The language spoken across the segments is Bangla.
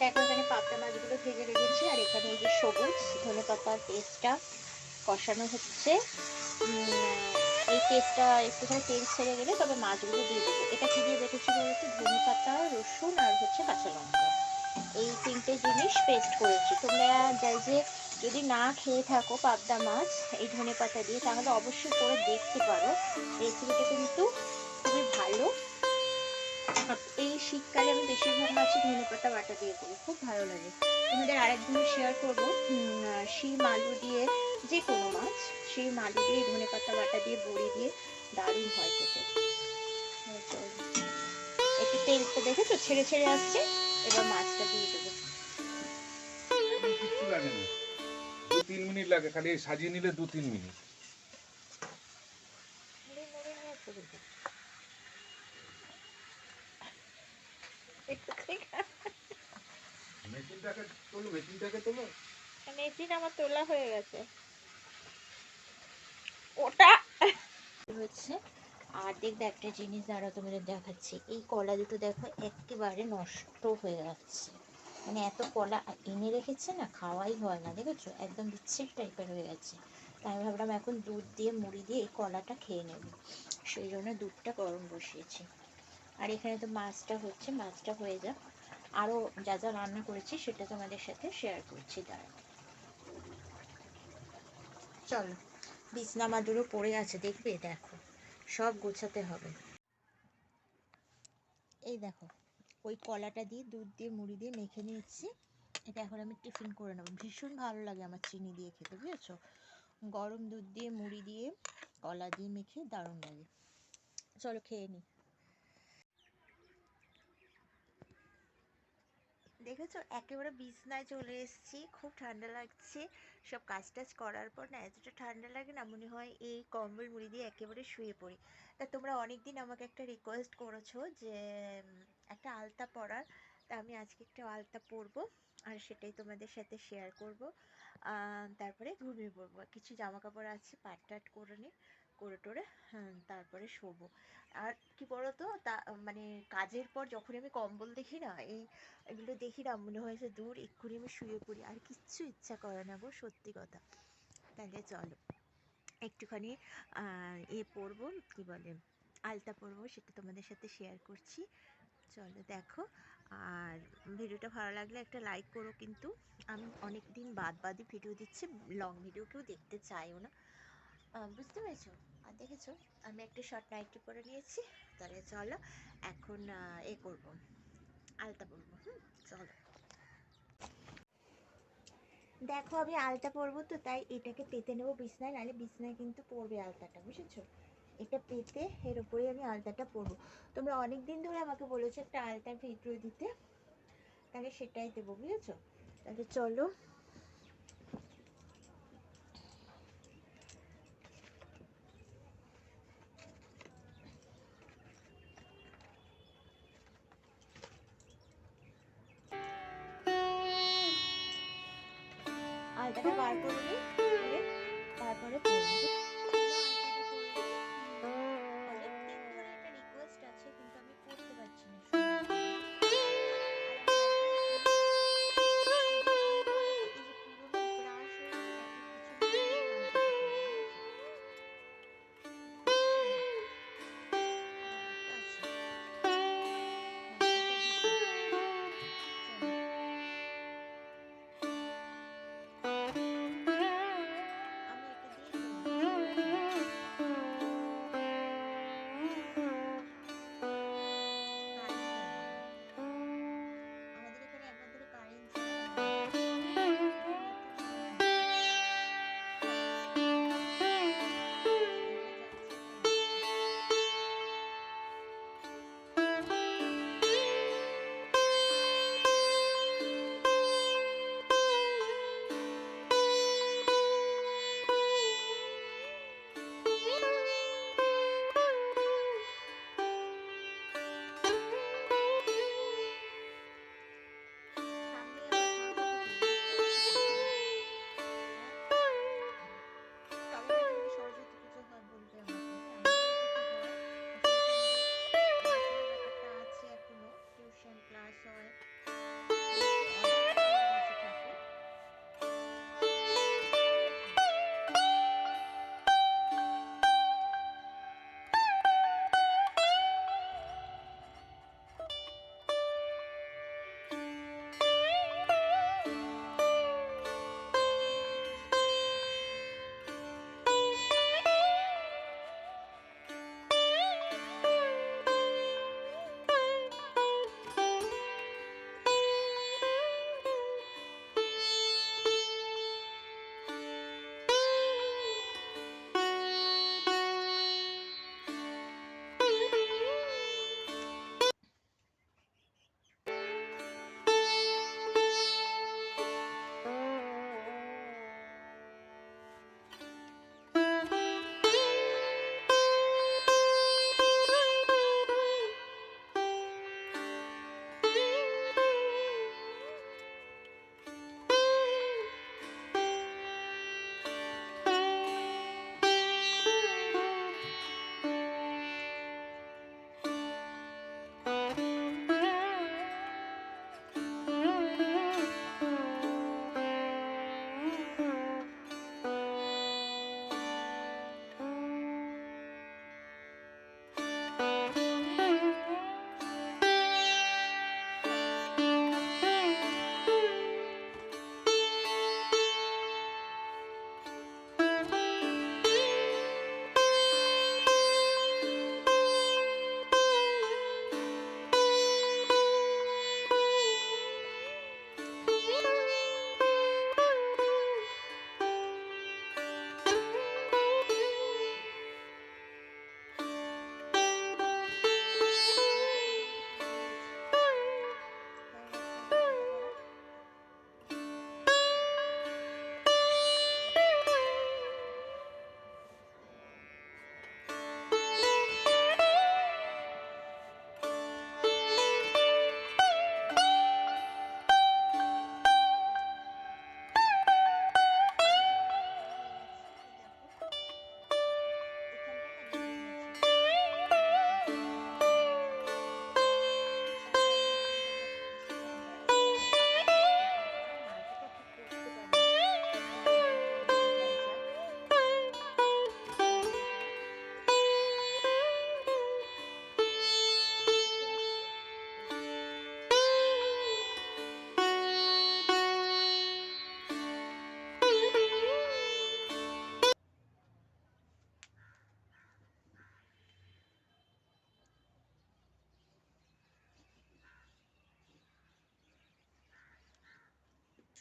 দেখো এখানে পাবদা মাছগুলো ভেজে রেখেছি, আর এখানে এই যে সবুজ ধনেপাতার পেস্টটা কষানো হচ্ছে। এই পেস্টটা একটুখানি তেল ছেড়ে গেলে তবে মাছগুলো দিয়ে দেবো। এটা কি দিয়ে বেটেছি বলতো? ধনেপাতা, রসুন আর হচ্ছে কাঁচা লঙ্কা, এই তিনটে জিনিস পেস্ট করেছি। তোমরা যাই যে যদি না খেয়ে থাকো পাবদা মাছ এই ধনেপাতা দিয়ে, তাহলে অবশ্যই করে দেখতে পারো। রেসিপিটা কিন্তু খুবই ভালো। এই শীতকালে আমি বেশিরভাগ মাছই ধনেপাতা বাটা দিয়ে করি, খুব ভালো লাগে। তোমাদের আরেকদিন শেয়ার করবো শিম আলু দিয়ে, যে কোনো মাছ শিম আলু দিয়ে ধনেপাতা বাটা দিয়ে বড়ি দিয়ে দারুণ হয় খেতে। একটু তেলটা দেখেছো ছেড়ে ছেড়ে আসছে, এবার মাছটা দিয়ে দেবো। কিচ্ছু লাগে না, 2-3 মিনিট লাগে, খালি সাজিয়ে নিলে 2-3 মিনিট। মেশিন আমার তোলা হয়ে গেছে ওটা হচ্ছে। আর দেখবে একটা জিনিস দ্বারা তোমাদের দেখাচ্ছি, এই কলা দুটো দেখো একেবারে নষ্ট হয়ে যাচ্ছে, মানে এত কলা এনে রেখেছে না, খাওয়াই হয় না, দেখেছো একদম বিচ্ছিরি টাইপের হয়ে গেছে। তাই আমি ভাবলাম এখন দুধ দিয়ে মুড়ি দিয়ে এই কলাটা খেয়ে নেব, সেই জন্য দুধটা গরম বসিয়েছি। আর এখানে তো মাছটা হচ্ছে, মাছটা হয়ে যাক, আরও যা যা রান্না করেছি সেটা তোমাদের সাথে শেয়ার করছি। দাঁড়াও, চলো। বিছনা মাদুরও পড়ে আছে, দেখবে, দেখো সব গোছাতে হবে। এই দেখো ওই কলাটা দিয়ে দুধ দিয়ে মুড়ি দিয়ে মেখে নিয়েছি, এটা এখন আমি টিফিন করে নেবো। ভীষণ ভালো লাগে আমার চিনি দিয়ে খেতে, বুঝেছো? গরম দুধ দিয়ে মুড়ি দিয়ে কলা দিয়ে মেখে দারুণ লাগে। চলো খেয়ে নিই। দেখেছো একেবারে বিছনায় চলে এসেছি, খুব ঠান্ডা লাগছে। সব কাজ টাজ করার পর না এতটা ঠান্ডা লাগে না, মনে হয় এই কম্বল মুড়ি দিয়ে একেবারে শুয়ে পড়ি। তা তোমরা অনেকদিন আমাকে একটা রিকোয়েস্ট করেছো যে একটা আলতা পরার, তা আমি আজকে একটা আলতা পরবো, আর সেটাই তোমাদের সাথে শেয়ার করব। তারপরে ঘুমিয়ে পড়বো, কিছু জামা কাপড় আছে পাট টাট করে নিই, করে টোরে তারপরে শোবো। আর কি বলতো তা, মানে কাজের পর যখন আমি কম্বল দেখি না, এগুলো দেখি না, মনে হয় যে দূর এক্ষুনি আমি শুয়ে পড়ি, আর কিচ্ছু ইচ্ছা করে না গো, সত্যি কথা। তাহলে চলো একটুখানি পরবো, কি বলে, আলতা পরবো, সেটা তোমাদের সাথে শেয়ার করছি। চলো দেখো। আর ভিডিওটা ভালো লাগলে একটা লাইক করো, কিন্তু আমি অনেক দিন বাদই ভিডিও দিচ্ছি, লং ভিডিও কেউ দেখতে চাইও না, বুঝতে পেরেছো? আর দেখেছো আমি একটা শর্ট নাইটি পরে নিয়েছি। তাহলে চলো এখন করবো, আলতা পরবো। চলো দেখো আমি আলতা পরবো, তো তাই এটাকে পেতে নেবো বিছনায়, নাহলে বিছনায় কিন্তু পরবে আলতাটা, বুঝেছো? এটা পেতে এর উপরে আমি আলতাটা পরবো। তোমরা অনেক দিন ধরে আমাকে বলেছো একটা আলতার ভিডিও দিতে, তাহলে সেটাই দেবো, বুঝেছো? তাহলে চলো। আলতাটা বার করে নিই, করে তারপরে পরবো। অনেকদিন ধরে এটা রিকোয়েস্ট আছে, কিন্তু আমি করতে পারছি না সময় করে।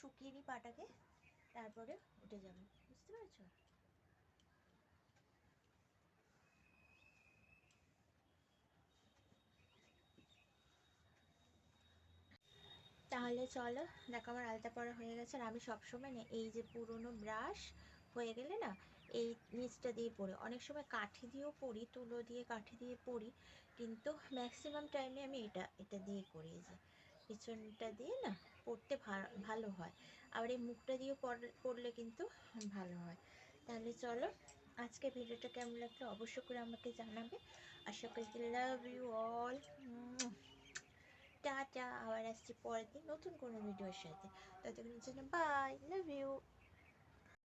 শুকিয়ে নিই পাটাকে, তারপরে উঠে যাবো, বুঝতে পেরেছো? তাহলে চলো, দেখো আমার আলতা পরা হয়ে গেছে। আর আমি সবসময় না এই যে পুরোনো ব্রাশ হয়ে গেলে না এই নিচটা দিয়ে পরি, অনেক সময় কাঠি দিয়েও পরি, তুলো দিয়ে কাঠি দিয়ে পরি, কিন্তু ম্যাক্সিমাম টাইমে আমি এটা এটা দিয়ে করি। এই যে পিছনটা দিয়ে না পরতে ভালো হয়, আবার এই মুখটা দিয়ে পরলে কিন্তু ভালো হয়। তাহলে চলো, আজকে ভিডিওটা কেমন লাগলো অবশ্যই করে আমাকে জানাবে। আশা করি লাভ ইউ অল। টাটা, আবার আসছি পরের দিন নতুন কোনো ভিডিওর সাথে। ততক্ষণের জন্য বাই, লাভ ইউ।